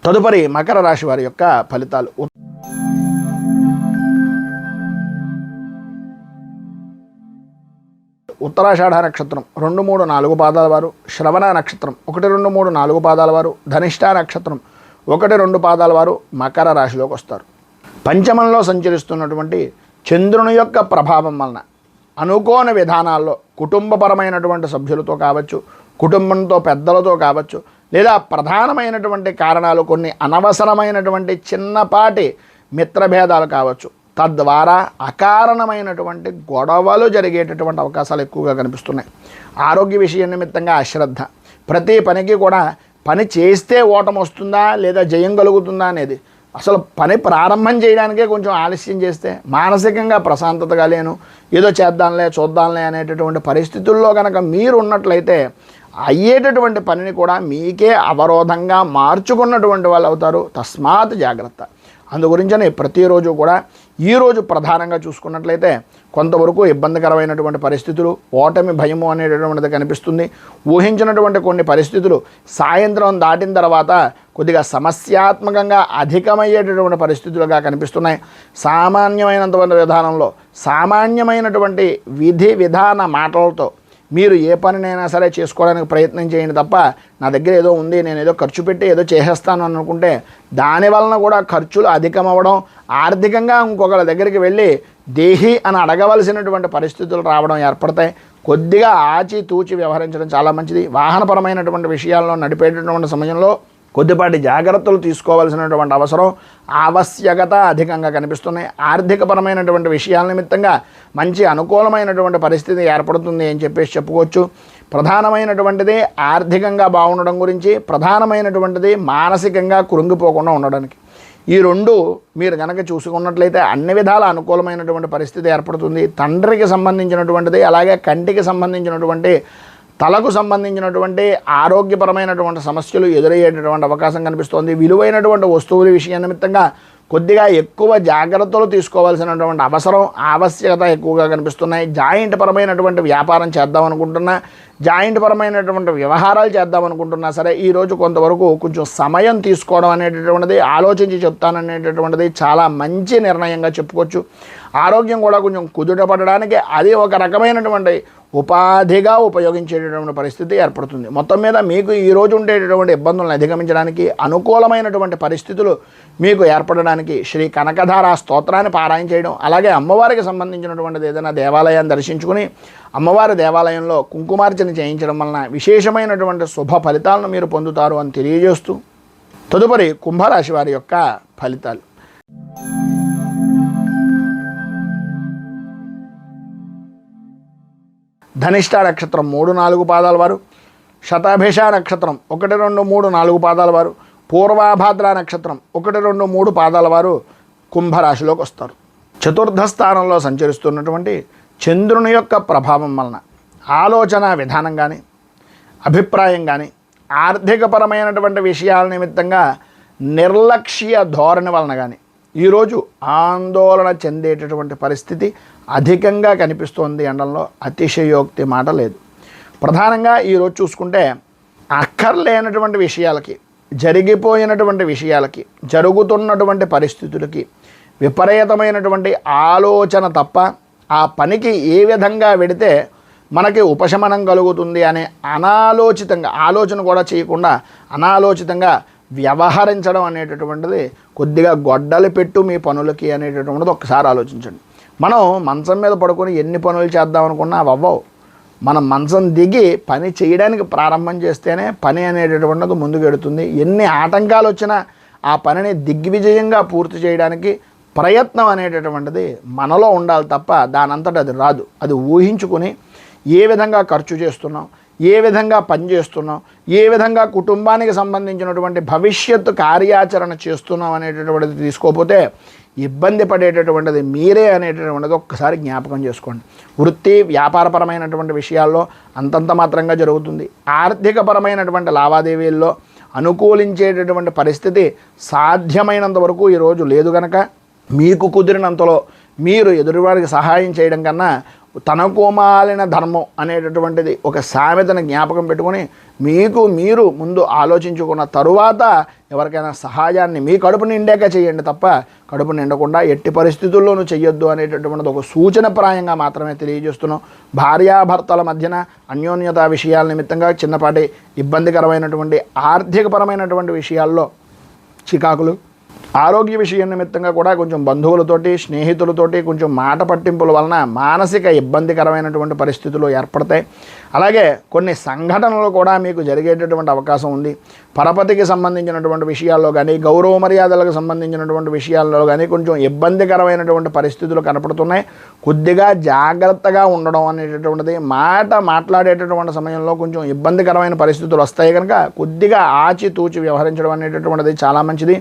Speaker 1: తదుపరి మకర రాశి వారి యొక్క ఫలితాలు. ఉత్తరాషాఢ నక్షత్రం 2, 3, 4 పాదాల వారు, శ్రవణ నక్షత్రం 1, 2, 3, 4 పాదాల వారు, ధనిష్ఠ నక్షత్రం 1, 2 పాదాల వారు మకర రాశిలోకి వస్తారు. పంచమంలో సంచరిస్తున్నటువంటి చంద్రుని యొక్క ప్రభావం వలన అనుకోని విధానాల్లో కుటుంబపరమైనటువంటి సభ్యులతో కావచ్చు, కుటుంబంతో పెద్దలతో కావచ్చు, లేదా ప్రధానమైనటువంటి కారణాలు కొన్ని అనవసరమైనటువంటి చిన్నపాటి మిత్రభేదాలు కావచ్చు, తద్వారా అకారణమైనటువంటి గొడవలు జరిగేటటువంటి అవకాశాలు ఎక్కువగా కనిపిస్తున్నాయి. ఆరోగ్య విషయం నిమిత్తంగా అశ్రద్ధ, ప్రతి పనికి కూడా పని చేస్తే ఓటమి వస్తుందా లేదా జయం కలుగుతుందా అనేది అసలు పని ప్రారంభం చేయడానికే కొంచెం ఆలస్యం చేస్తే మానసికంగా ప్రశాంతతగా లేను, ఏదో చేద్దాంలే చూద్దాంలే అనేటటువంటి పరిస్థితుల్లో కనుక మీరు ఉన్నట్లయితే అయ్యేటటువంటి పనిని కూడా మీకే అవరోధంగా మార్చుకున్నటువంటి వాళ్ళు అవుతారు. తస్మాత్ జాగ్రత్త. అందుగురించని ప్రతిరోజు కూడా ఈరోజు ప్రధానంగా చూసుకున్నట్లయితే కొంతవరకు ఇబ్బందికరమైనటువంటి పరిస్థితులు, ఓటమి భయము అనేటటువంటిది కనిపిస్తుంది. ఊహించినటువంటి కొన్ని పరిస్థితులు సాయంత్రం దాటిన తర్వాత కొద్దిగా సమస్యాత్మకంగా అధికమయ్యేటటువంటి పరిస్థితులుగా కనిపిస్తున్నాయి. సామాన్యమైనంత విధానంలో సామాన్యమైనటువంటి విధి విధాన మాటలతో మీరు ఏ పనినైనా సరే చేసుకోవడానికి ప్రయత్నం చేయండి తప్ప నా దగ్గర ఏదో ఉంది, నేను ఏదో ఖర్చు పెట్టి ఏదో చేసేస్తాను అనుకుంటే దాని వలన కూడా ఖర్చులు అధికమవ్వడం, ఆర్థికంగా ఇంకొకరి దగ్గరికి వెళ్ళి దేహి అని అడగవలసినటువంటి పరిస్థితులు రావడం ఏర్పడతాయి. కొద్దిగా ఆచితూచి వ్యవహరించడం చాలా మంచిది. వాహనపరమైనటువంటి విషయాల్లో నడిపేటటువంటి సమయంలో కొద్దిపాటి జాగ్రత్తలు తీసుకోవాల్సినటువంటి ఆవశ్యకత అధికంగా కనిపిస్తున్నాయి. ఆర్థికపరమైనటువంటి విషయాల నిమిత్తంగా మంచి అనుకూలమైనటువంటి పరిస్థితి ఏర్పడుతుంది అని చెప్పేసి చెప్పుకోవచ్చు. ప్రధానమైనటువంటిది ఆర్థికంగా బాగుండడం గురించి, ప్రధానమైనటువంటిది మానసికంగా కృంగిపోకుండా ఉండడానికి. ఈ రెండు మీరు కనుక చూసుకున్నట్లయితే అన్ని విధాల అనుకూలమైనటువంటి పరిస్థితి ఏర్పడుతుంది. తండ్రికి సంబంధించినటువంటిది, అలాగే కంటికి సంబంధించినటువంటి, తలకు సంబంధించినటువంటి ఆరోగ్యపరమైనటువంటి సమస్యలు ఎదురయ్యేటటువంటి అవకాశం కనిపిస్తోంది. విలువైనటువంటి వస్తువుల విషయం నిమిత్తంగా కొద్దిగా ఎక్కువ జాగ్రత్తలు తీసుకోవాల్సినటువంటి ఆవశ్యకత ఎక్కువగా కనిపిస్తున్నాయి. జాయింట్ పరమైనటువంటి వ్యాపారం చేద్దామనుకుంటున్నా, జాయింట్ పరమైనటువంటి వ్యవహారాలు చేద్దామనుకుంటున్నా సరే ఈరోజు కొంతవరకు కొంచెం సమయం తీసుకోవడం అనేటటువంటిది, ఆలోచించి చెప్తాననేటటువంటిది చాలా మంచి నిర్ణయంగా చెప్పుకోవచ్చు. ఆరోగ్యం కూడా కొంచెం కుదుటపడడానికి అది ఒక రకమైనటువంటి ఉపాధిగా ఉపయోగించేటటువంటి పరిస్థితి ఏర్పడుతుంది. మొత్తం మీద మీకు ఈరోజు ఉండేటటువంటి ఇబ్బందులను అధిగమించడానికి, అనుకూలమైనటువంటి పరిస్థితులు మీకు ఏర్పడడానికి శ్రీ కనకధార స్తోత్రాన్ని పారాయణ చేయడం, అలాగే అమ్మవారికి సంబంధించినటువంటిది ఏదైనా దేవాలయాన్ని దర్శించుకుని అమ్మవారి దేవాలయంలో కుంకుమార్చన చేయించడం వలన విశేషమైనటువంటి శుభ ఫలితాలను మీరు పొందుతారు అని తెలియజేస్తూ తదుపరి కుంభరాశి వారి యొక్క ఫలితాలు. ధనిష్ట నక్షత్రం 3-4 పాదాల వారు, శతభిష నక్షత్రం 1, 2, 3, 4 పాదాల వారు, పూర్వాభాద్ర నక్షత్రం 1, 2, 3 పాదాల వారు కుంభరాశిలోకి వస్తారు. చతుర్థ స్థానంలో సంచరిస్తున్నటువంటి చంద్రుని యొక్క ప్రభావం వలన ఆలోచన విధానం కానీ, అభిప్రాయం కానీ, ఆర్థికపరమైనటువంటి విషయాల నిమిత్తంగా నిర్లక్ష్య ధోరణి వలన కానీ ఈరోజు ఆందోళన చెందేటటువంటి పరిస్థితి అధికంగా కనిపిస్తోంది అనడంలో అతిశయోక్తి మాట లేదు. ప్రధానంగా ఈరోజు చూసుకుంటే అక్కర్లేనటువంటి విషయాలకి, జరిగిపోయినటువంటి విషయాలకి, జరుగుతున్నటువంటి పరిస్థితులకి విపరీతమైనటువంటి ఆలోచన తప్ప ఆ పనికి ఏ విధంగా వెడితే మనకి ఉపశమనం కలుగుతుంది అనే ఆలోచన కూడా చేయకుండా అనాలోచితంగా వ్యవహరించడం అనేటటువంటిది కొద్దిగా గొడ్డలి పెట్టు మీ పనులకి అనేటటువంటిది ఒకసారి ఆలోచించండి. మనం మంచం మీద పడుకొని ఎన్ని పనులు చేద్దామనుకున్నా అవ్వవు. మనం మంచం దిగి పని చేయడానికి ప్రారంభం చేస్తేనే పని అనేటటువంటిది ముందుకు ఎడుతుంది. ఎన్ని ఆటంకాలు వచ్చినా ఆ పనిని దిగ్విజయంగా పూర్తి చేయడానికి ప్రయత్నం అనేటటువంటిది మనలో ఉండాలి తప్ప దానంతటా అది రాదు. అది ఊహించుకుని ఏ విధంగా ఖర్చు చేస్తున్నాం, ఏ విధంగా పనిచేస్తున్నాం, ఏ విధంగా కుటుంబానికి సంబంధించినటువంటి భవిష్యత్తు కార్యాచరణ చేస్తున్నాం అనేటటువంటిది తీసుకోకపోతే ఇబ్బంది పడేటటువంటిది మీరే అనేటటువంటిది ఒక్కసారి జ్ఞాపకం చేసుకోండి. వృత్తి వ్యాపారపరమైనటువంటి విషయాల్లో అంతంత మాత్రంగా జరుగుతుంది. ఆర్థికపరమైనటువంటి లావాదేవీల్లో అనుకూలించేటటువంటి పరిస్థితి సాధ్యమైనంత వరకు ఈరోజు లేదు కనుక మీకు కుదిరినంతలో మీరు ఎదురువారికి సహాయం చేయడం కన్నా తనకు మాలిన ధర్మం అనేటటువంటిది ఒక సామెతను జ్ఞాపకం పెట్టుకొని మీకు మీరు ముందు ఆలోచించుకున్న తరువాత ఎవరికైనా సహాయాన్ని మీ కడుపు నిండాక చేయండి తప్ప కడుపు నిండకుండా ఎట్టి పరిస్థితుల్లోనూ చెయ్యొద్దు అనేటటువంటిది ఒక సూచనప్రాయంగా మాత్రమే తెలియజేస్తున్నాం. భార్యాభర్తల మధ్యన అన్యోన్యత విషయాల నిమిత్తంగా చిన్నపాటి ఇబ్బందికరమైనటువంటి ఆర్థికపరమైనటువంటి విషయాల్లో చికాకులు, ఆరోగ్య విషయం నిమిత్తంగా కూడా కొంచెం బంధువులతోటి, స్నేహితులతోటి కొంచెం మాట పట్టింపుల వలన మానసిక ఇబ్బందికరమైనటువంటి పరిస్థితులు ఏర్పడతాయి. అలాగే కొన్ని సంఘటనలు కూడా మీకు జరిగేటటువంటి అవకాశం ఉంది. పరపతికి సంబంధించినటువంటి విషయాల్లో కానీ, గౌరవ మర్యాదలకు సంబంధించినటువంటి విషయాల్లో కానీ కొంచెం ఇబ్బందికరమైనటువంటి పరిస్థితులు కనపడుతున్నాయి. కొద్దిగా జాగ్రత్తగా ఉండడం అనేటటువంటిది, మాట్లాడేటటువంటి సమయంలో కొంచెం ఇబ్బందికరమైన పరిస్థితులు వస్తాయి కనుక కొద్దిగా ఆచితూచి వ్యవహరించడం అనేటటువంటిది చాలా మంచిది.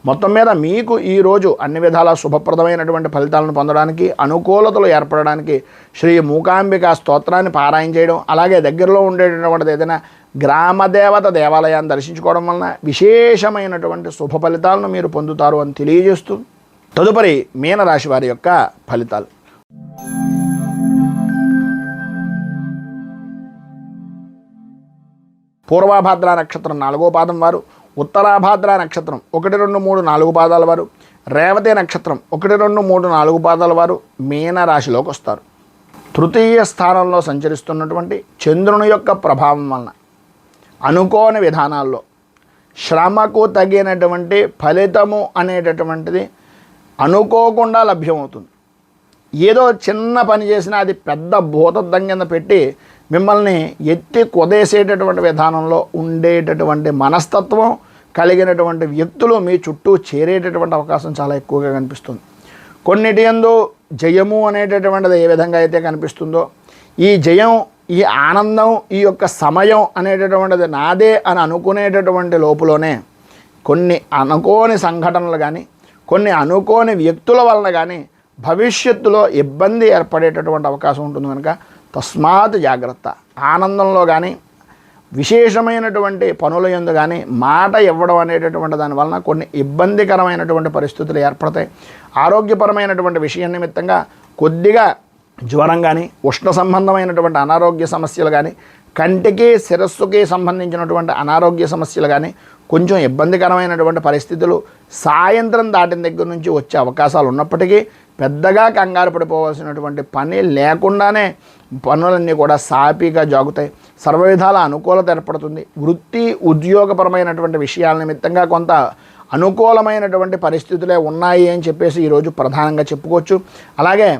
Speaker 1: మొత్తం మీద మీకు ఈరోజు అన్ని విధాల శుభప్రదమైనటువంటి ఫలితాలను పొందడానికి, అనుకూలతలు ఏర్పడడానికి శ్రీ మూకాంబిక స్తోత్రాన్ని పారాయణ చేయడం, అలాగే దగ్గరలో ఉండేటటువంటిది ఏదైనా గ్రామదేవత దేవాలయాన్ని దర్శించుకోవడం వలన విశేషమైనటువంటి శుభ ఫలితాలను మీరు పొందుతారు అని తెలియజేస్తూ తదుపరి మీనరాశి వారి యొక్క ఫలితాలు. పూర్వాభాద్ర నక్షత్రం 4వ పాదం వారు, ఉత్తరాభాద్ర నక్షత్రం 1, 2, 3, 4 పాదాల వారు, రేవతి నక్షత్రం 1, 2, 3, 4 పాదాల వారు మీనరాశిలోకి వస్తారు. తృతీయ స్థానంలో సంచరిస్తున్నటువంటి చంద్రుని యొక్క ప్రభావం వలన అనుకోని విధానాల్లో శ్రమకు తగినటువంటి ఫలితము అనేటటువంటిది అనుకోకుండా లభ్యమవుతుంది. ఏదో చిన్న పని చేసినా అది పెద్ద భూతద్దం కింద పెట్టి మిమ్మల్ని ఎత్తి కొదేసేటటువంటి విధానంలో ఉండేటటువంటి మనస్తత్వం కలిగినటువంటి వ్యక్తులు మీ చుట్టూ చేరేటటువంటి అవకాశం చాలా ఎక్కువగా కనిపిస్తుంది. కొన్నిటి యందు జయము అనేటటువంటిది ఏ విధంగా అయితే కనిపిస్తుందో, ఈ జయం, ఈ ఆనందం, ఈ యొక్క సమయం అనేటటువంటిది నాదే అని అనుకునేటటువంటి లోపులోనే కొన్ని అనుకోని సంఘటనలు కానీ, కొన్ని అనుకోని వ్యక్తుల వలన కానీ భవిష్యత్తులో ఇబ్బంది ఏర్పడేటటువంటి అవకాశం ఉంటుంది. కనుక తస్మాత్ జాగ్రత్త. ఆనందంలో కానీ, విశేషమైనటువంటి పనుల యందు కానీ మాట ఇవ్వడం అనేటటువంటి దానివలన కొన్ని ఇబ్బందికరమైనటువంటి పరిస్థితులు ఏర్పడతాయి. ఆరోగ్యపరమైనటువంటి విషయం నిమిత్తంగా కొద్దిగా జ్వరం కానీ, ఉష్ణ సంబంధమైనటువంటి అనారోగ్య సమస్యలు కానీ, కంటికి శిరస్సుకి సంబంధించినటువంటి అనారోగ్య సమస్యలు కానీ, కొంచెం ఇబ్బందికరమైనటువంటి పరిస్థితులు సాయంత్రం దాటిన దగ్గర నుంచి వచ్చే అవకాశాలు ఉన్నప్పటికీ పెద్దగా కంగారు పడిపోవాల్సినటువంటి పని లేకుండానే పనులన్నీ కూడా సాపీగా జాగుతాయి. సర్వవిధాల అనుకూలత ఏర్పడుతుంది. వృత్తి ఉద్యోగపరమైనటువంటి విషయాల నిమిత్తంగా కొంత అనుకూలమైనటువంటి పరిస్థితులే ఉన్నాయి అని చెప్పేసి ఈరోజు ప్రధానంగా చెప్పుకోవచ్చు. అలాగే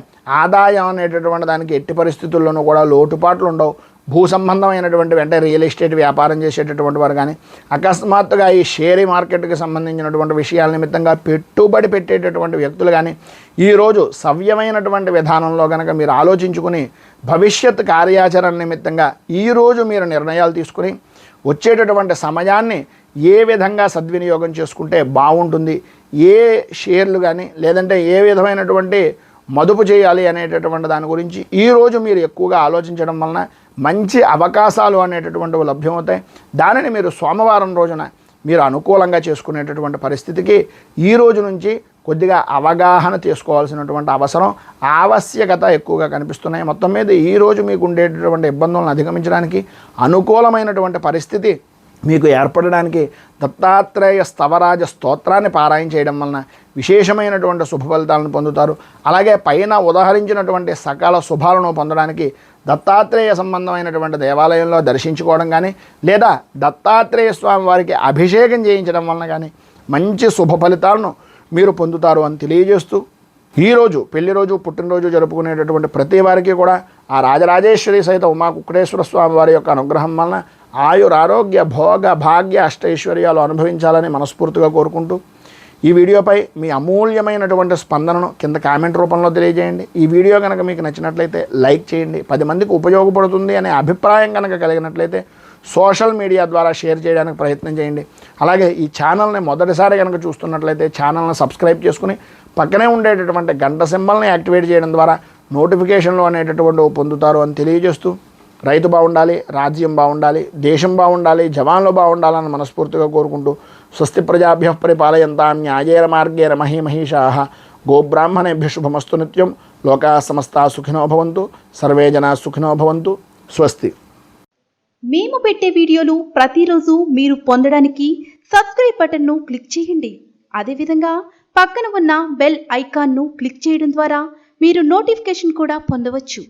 Speaker 1: ఆదాయం అనేటటువంటి దానికి ఎట్టి పరిస్థితుల్లోనూ కూడా లోటుపాట్లు ఉండవు. భూ సంబంధమైనటువంటి వెంటనే రియల్ ఎస్టేట్ వ్యాపారం చేసేటటువంటి వారు కానీ, అకస్మాత్తుగా ఈ షేర్ మార్కెట్కి సంబంధించినటువంటి విషయాల నిమిత్తంగా పెట్టుబడి పెట్టేటటువంటి వ్యక్తులు కానీ ఈరోజు సవ్యమైనటువంటి విధానంలో కనుక మీరు ఆలోచించుకుని భవిష్యత్ కార్యాచరణ నిమిత్తంగా ఈరోజు మీరు నిర్ణయాలు తీసుకుని వచ్చేటటువంటి సమయాన్ని ఏ విధంగా సద్వినియోగం చేసుకుంటే బాగుంటుంది, ఏ షేర్లు కానీ లేదంటే ఏ విధమైనటువంటి మదుపు చేయాలి అనేటటువంటి దాని గురించి ఈరోజు మీరు ఎక్కువగా ఆలోచించడం వలన మంచి అవకాశాలు అనేటటువంటివి లభ్యమవుతాయి. దానిని మీరు సోమవారం రోజున మీరు అనుకూలంగా చేసుకునేటటువంటి పరిస్థితికి ఈ రోజు నుంచి కొద్దిగా అవగాహన చేసుకోవాల్సినటువంటి అవసరం, ఆవశ్యకత ఎక్కువగా కనిపిస్తున్నాయి. మొత్తం మీద ఈరోజు మీకు ఉండేటటువంటి ఇబ్బందులను అధిగమించడానికి అనుకూలమైనటువంటి పరిస్థితి మీకు ఏర్పడడానికి దత్తాత్రేయ స్తవరాజ స్తోత్రాన్ని పారాయణ చేయడం వలన విశేషమైనటువంటి శుభ ఫలితాలను పొందుతారు. అలాగే పైన ఉదహరించినటువంటి సకల శుభాలను పొందడానికి దత్తాత్రేయ సంబంధమైనటువంటి దేవాలయంలో దర్శించుకోవడం కానీ లేదా దత్తాత్రేయ స్వామి వారికి అభిషేకం చేయించడం వలన కానీ మంచి శుభ ఫలితాలను మీరు పొందుతారు అని తెలియజేస్తూ, ఈరోజు పెళ్లి రోజు, పుట్టినరోజు జరుపుకునేటటువంటి ప్రతి వారికి కూడా ఆ రాజరాజేశ్వరి సహిత ఉమా కుక్కటేశ్వర స్వామి వారి యొక్క అనుగ్రహం వలన ఆయురారోగ్య భోగ భాగ్య అష్టైశ్వర్యాలు అనుభవించాలని మనస్ఫూర్తిగా కోరుకుంటూ, ఈ వీడియోపై మీ అమూల్యమైనటువంటి స్పందనను కింద కామెంట్ రూపంలో తెలియజేయండి. ఈ వీడియో కనుక మీకు నచ్చినట్లయితే లైక్ చేయండి. 10 మందికి ఉపయోగపడుతుంది అనే అభిప్రాయం కనుక కలిగినట్లయితే సోషల్ మీడియా ద్వారా షేర్ చేయడానికి ప్రయత్నం చేయండి. అలాగే ఈ ఛానల్ని మొదటిసారి కనుక చూస్తున్నట్లయితే ఛానల్ని సబ్స్క్రైబ్ చేసుకుని పక్కనే ఉండేటటువంటి గంట సింబల్ని యాక్టివేట్ చేయడం ద్వారా నోటిఫికేషన్లు అనేటటువంటి పొందుతారు అని తెలియజేస్తూ, రైతు బాగుండాలి, రాజ్యం బాగుండాలి, దేశం బాగుండాలి, జవాన్లు బాగుండాలని మనస్ఫూర్తిగా కోరుకుంటూ, స్వస్తి ప్రజాభ్య పరిపాలయంతాం న్యాయేన మార్గేణ మహీమహీషాః గోబ్రాహ్మణేభ్య శుభమస్తు నిత్యం. లోకా సమస్తా సుఖినో భవంతు, సర్వే జనా సుఖినో భవంతు. స్వస్తి.
Speaker 2: మేము పెట్టే వీడియోలు ప్రతిరోజు మీరు పొందడానికి సబ్స్క్రైబ్ బటన్ను క్లిక్ చేయండి. అదేవిధంగా పక్కన ఉన్న బెల్ ఐకాన్ను క్లిక్ చేయడం ద్వారా మీరు నోటిఫికేషన్ కూడా పొందవచ్చు.